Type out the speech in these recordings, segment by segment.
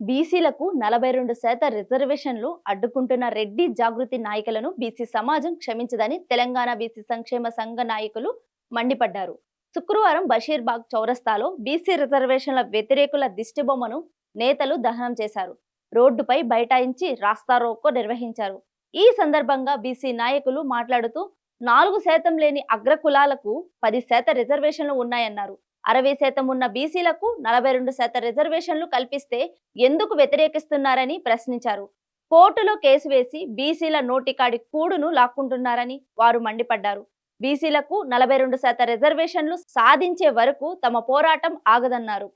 బీసీలకు 42% రిజర్వేషన్లు అడ్డుకుంటున్న రెడ్డి జాగృతి నాయకులను బీసీ సమాజం క్షమించదని తెలంగాణ బీసీ సంక్షేమ సంఘ నాయకులు మండిపడ్డారు. శుక్రవారం బషీర్బాగ్ చౌరస్తాలో బీసీ రిజర్వేషన్ల వ్యతిరేకుల దిష్టిబొమ్మను నేతలు దహనం చేశారు. రోడ్డుపై బైఠాయించి రాస్తారోకో నిర్వహించారు. ఈ సందర్భంగా బీసీ నాయకులు మాట్లాడుతూ 4% లేని అగ్రకులాలకు 10% రిజర్వేషన్లు ఉన్నాయన్నారు. 60% ఉన్న బీసీలకు 42% రిజర్వేషన్లు కల్పిస్తే ఎందుకు వ్యతిరేకిస్తున్నారని ప్రశ్నించారు. కోర్టులో కేసు వేసి బీసీల నోటికాడి కూడును లాక్కుంటున్నారని వారు మండిపడ్డారు. బీసీలకు 42% రిజర్వేషన్లు సాధించే వరకు తమ పోరాటం ఆగదన్నారు.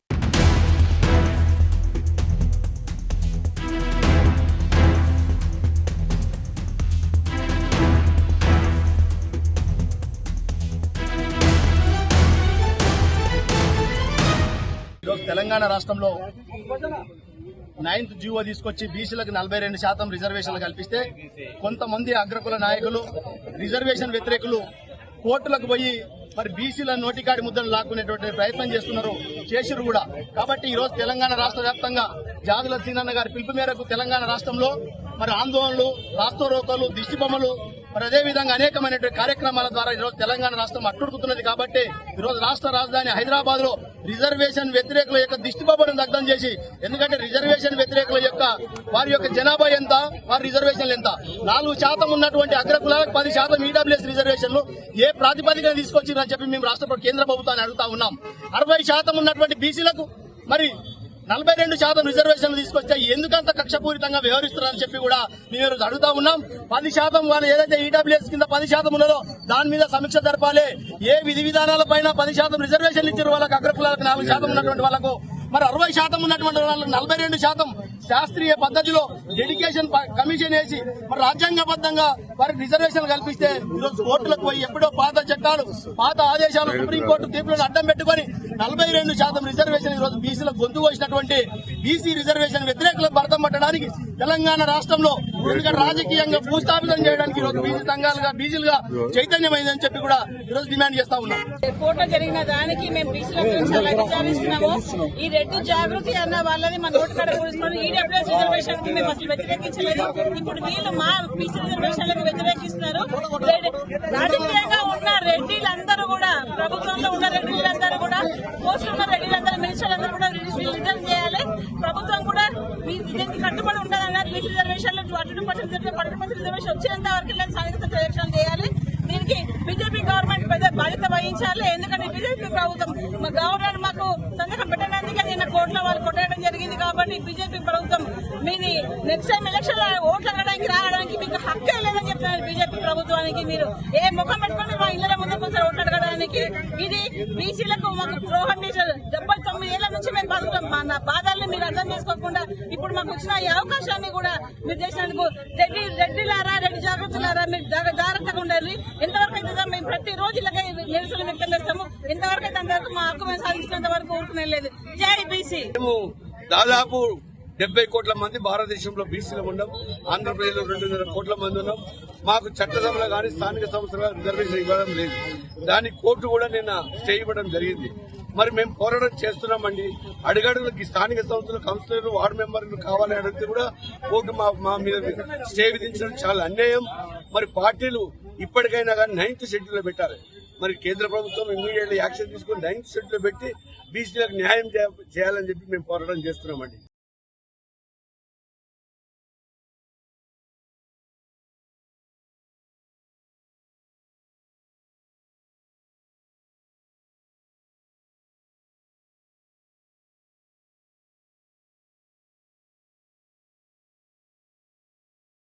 తెలంగాణ రాష్ట్రంలో 9th జీవో తీసుకొచ్చి బీసీలకు 42% రిజర్వేషన్లు కల్పిస్తే కొంతమంది అగ్రకుల నాయకులు రిజర్వేషన్ వ్యతిరేకులు కోర్టులకు పోయి మరి బీసీల నోటికాడి ముద్దలు లాక్కునేటువంటి ప్రయత్నం చేసిరు కూడా. కాబట్టి ఈ రోజు తెలంగాణ రాష్ట్ర వ్యాప్తంగా జాదుల సీనన్న గారి పిలుపు మేరకు తెలంగాణ రాష్ట్రంలో మరి ఆందోళనలు, రాస్తారోకోలు, దిష్టిబొమ్మలు, మరి అదేవిధంగా అనేకమైనటువంటి కార్యక్రమాల ద్వారా ఈరోజు తెలంగాణ రాష్ట్రం అట్టుడుకుతున్నది. కాబట్టి ఈరోజు రాష్ట్ర రాజధాని హైదరాబాద్ లో రిజర్వేషన్ వ్యతిరేకుల యొక్క దిష్టిబొమ్మను దగ్ధం చేసి, ఎందుకంటే రిజర్వేషన్ వ్యతిరేకుల యొక్క వారి యొక్క జనాభా ఎంత, వారి రిజర్వేషన్లు ఎంత, 4% ఉన్నటువంటి అగ్రకులాలకు 10% ఈడబ్ల్యూఎస్ రిజర్వేషన్లు ఏ ప్రాతిపదికన తీసుకొచ్చిందని చెప్పి మేము రాష్ట్ర కేంద్ర ప్రభుత్వాన్ని అడుగుతా ఉన్నాం. 60% ఉన్నటువంటి బీసీలకు మరి 42% రిజర్వేషన్లు తీసుకొస్తే ఎందుకంత కక్షపూరితంగా వ్యవహరిస్తున్నారని చెప్పి కూడా మేము అడుగుతా ఉన్నాం. 10% వాళ్ళు ఏదైతే ఈడబ్ల్యూఎస్ కింద 10% ఉన్నదో దాని మీద సమీక్ష జరపాలి. ఏ విధి విధానాల పైన 10% రిజర్వేషన్లు ఇచ్చారు వాళ్ళకి, అగ్రకులాలకు 4% ఉన్నటువంటి వాళ్ళకు, మరి 60% ఉన్నటువంటి వాళ్ళకు 42% శాస్త్రీయ పద్ధతిలో డెడికేషన్ కమిషన్ వేసి మరి రాజ్యాంగబద్దంగా వారికి రిజర్వేషన్లు కల్పిస్తే ఈరోజు కోర్టులకు పోయి ఎప్పుడో పాత చట్టాలు, పాత ఆదేశాలు, సుప్రీంకోర్టు తీర్పులను అడ్డం పెట్టుకుని 42% రిజర్వేషన్ ఈరోజు బీసీలకు గొంతు కోసినటువంటి బీసీ రిజర్వేషన్ వ్యతిరేకులకు భర్తం పట్టడానికి తెలంగాణ రాష్ట్రంలో ఎందుకంటే రాజకీయంగా భూస్థాపితం చేయడానికి ఈరోజు బీసీ సంఘాలుగా బీసీలుగా చైతన్యమైందని చెప్పి కూడా ఈరోజు డిమాండ్ చేస్తా ఉన్నాం. కోర్టులో జరిగిన దానికి మేము బీసీల గురించి ఎలా విచారిస్తున్నాము. ఈ రెడ్డి జాగృతి అన్న వాళ్ళని మన నోటు కాడ కూర్చున్నారు. ఈడబ్ల్యూఎస్ రిజర్వేషన్ కి మేము అసలు వ్యతిరేకించలేదు. ఇప్పుడు వీళ్ళు మా బీసీ రిజర్వేషన్లకు వ్యతిరేకిస్తున్నారు. రాజకీయంగా ఉన్న రెడ్డిలందరూ కూడా, ప్రభుత్వంలో ఉన్న రెడ్డిలందరూ కూడా, పోస్టులు ఉన్న రెడ్డిలందరూ, మినిస్టర్లందరూ కూడా రిజర్వ్ చేయాలి. ప్రభుత్వం కూడా దీనికి కట్టుబడి ఉండదన్నారు. బీసీ రిజర్వేషన్లు 42% రిజర్వేషన్ వచ్చేంత వరకు సాంఘిక ప్రదర్శన చేయాలి. దీనికి బీజేపీ గవర్నమెంట్ పెద్ద బాధ్యత వహించాలి. ఎందుకంటే బీజేపీ ప్రభుత్వం గవర్నర్ మాకు సంతకం పెట్టడానికి నిన్న కోర్టులో వాళ్ళు కొట్టడం జరిగింది. కాబట్టి బీజేపీ ప్రభుత్వం మీది నెక్స్ట్ టైం ఎలక్షన్ ఓట్లు అడగడానికి రావడానికి మీకు హక్కే లేదని చెప్తున్నారు. బీజేపీ ప్రభుత్వానికి మీరు ఏ ముఖం పెట్టుకుని మా ఇళ్ల ముందుకు వస్తారు ఓట్లు అడగడానికి. ఇది బీసీలకు మాకు ద్రోహం చేశారు. 79 ఏళ్ల నుంచి మేము బతుకుతాం. మా బాధల్ని మీరు అర్థం చేసుకోకుండా ఇప్పుడు మాకు వచ్చిన ఈ అవకాశాన్ని కూడా మీరు చేసినందుకు రెడ్డిలారా, రెడ్డి జాగృతులారా, మీరు జాగ్రత్తగా ఉండాలి. ఎంతవరకు అయితే మేము ప్రతిరోజు ఇలాగే నిరసన వ్యక్తం చేస్తాము. ఎంతవరకు అయితే అంతవరకు మా హక్కు మేము సాధించినంత వరకు ఊరుకునే లేదు. జై బీసీ. దాదాపు 70 కోట్ల మంది భారతదేశంలో బీసీలు ఉన్నాం. ఆంధ్రప్రదేశ్లో 2.5 కోట్ల మంది ఉన్నాం. మాకు చట్టసభలో కానీ స్థానిక సంస్థల రిజర్వేషన్ ఇవ్వడం లేదు. దాని కోర్టు కూడా నిన్న స్టే ఇవ్వడం జరిగింది. మరి మేము పోరాటం చేస్తున్నామండి. అడుగడుగులకి స్థానిక సంస్థలు, కౌన్సిలర్లు, వార్డు మెంబర్లు కావాలని అడిగితే కూడా కోర్టు మా మీద స్టే విధించడం చాలా అన్యాయం. మరి పార్టీలు ఇప్పటికైనా కానీ 9th షెడ్యూల్లో పెట్టాలి. మరి కేంద్ర ప్రభుత్వం ఇమ్మీడియట్లీ యాక్షన్ తీసుకుని 9th షెడ్యూల్లో పెట్టి బీసీలకు న్యాయం చేయాలని చెప్పి మేము పోరాటం చేస్తున్నామండి.